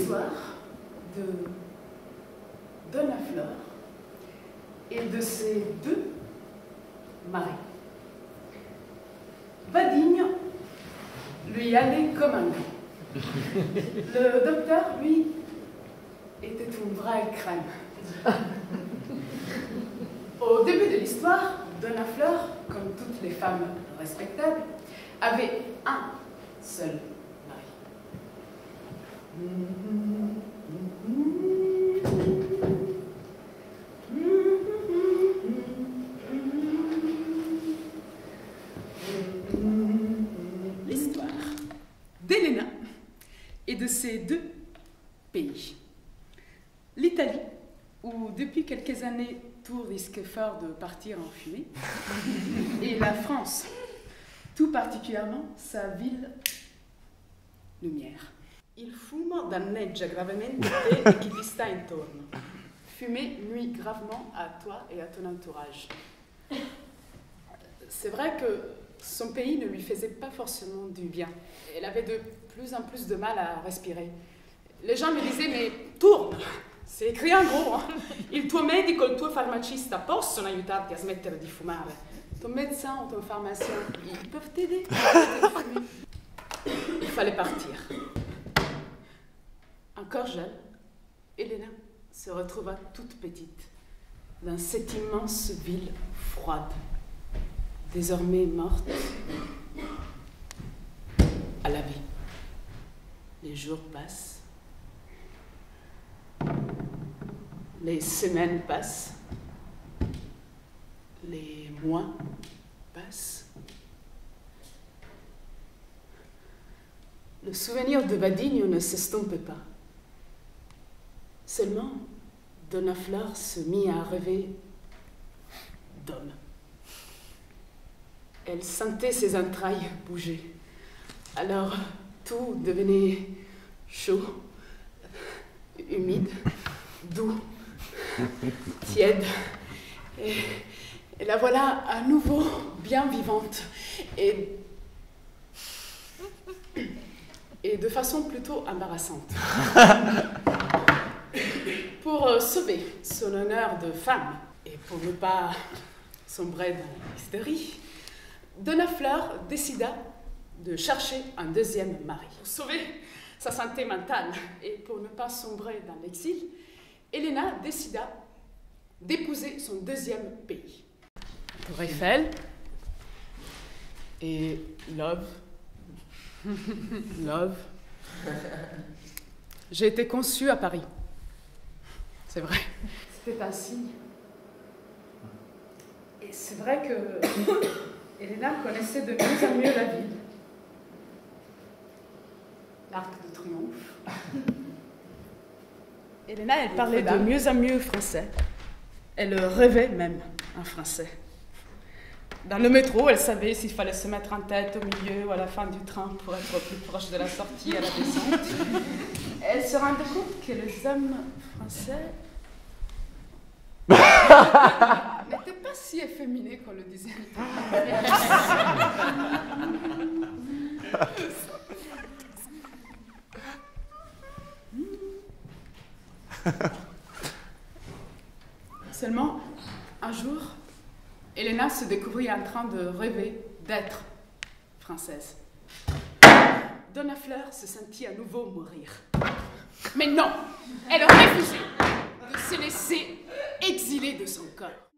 l'histoire de Donna Fleur et de ses deux maris. Vadigne lui allait comme un gant. Le docteur, lui, était une vraie crème. Au début de l'histoire, Donna Fleur, comme toutes les femmes respectables, avait un seul mari. L'histoire d'Elena et de ses deux pays. L'Italie, où depuis quelques années tout risque fort de partir en fumée, et la France, tout particulièrement sa ville lumière. Il fumo danneggia gravemente te e chi ti sta intorno. Fumer nuit gravement à toi et à ton entourage. C'est vrai que son pays ne lui faisait pas forcément du bien. Elle avait de plus en plus de mal à respirer. Les gens me disaient, mais tourne! C'est écrit en gros. Il tuo medico e il tuo farmacista possono aiutarti a smettere di fumare. Ton médecin ou ton pharmacien, ils peuvent t'aider. Il fallait partir. Encore jeune, Elena se retrouva toute petite dans cette immense ville froide, désormais morte à la vie. Les jours passent. Les semaines passent, les mois passent. Le souvenir de Vadigne ne s'estompait pas. Seulement, Donna Fleur se mit à rêver d'homme. Elle sentait ses entrailles bouger. Alors, tout devenait chaud, humide, doux, tiède, et la voilà à nouveau bien vivante, et de façon plutôt embarrassante. Pour sauver son honneur de femme, et pour ne pas sombrer dans l'hystérie, Donna Fleur décida de chercher un deuxième mari. Pour sauver sa santé mentale et pour ne pas sombrer dans l'exil, Elena décida d'épouser son deuxième pays. Tour Eiffel et love. Love. J'ai été conçue à Paris. C'est vrai. C'était un signe. Et c'est vrai que Elena connaissait de mieux en mieux la ville. L'Arc de Triomphe. Elena, elle parlait de mieux en mieux français. Elle rêvait même en français. Dans le métro, elle savait s'il fallait se mettre en tête, au milieu ou à la fin du train pour être plus proche de la sortie à la descente. Elle se rendait compte que les hommes français n'étaient pas si efféminés qu'on le disait. Seulement, un jour, Elena se découvrit en train de rêver d'être française. Donna Fleur se sentit à nouveau mourir. Mais non, elle refusait de se laisser exiler de son corps.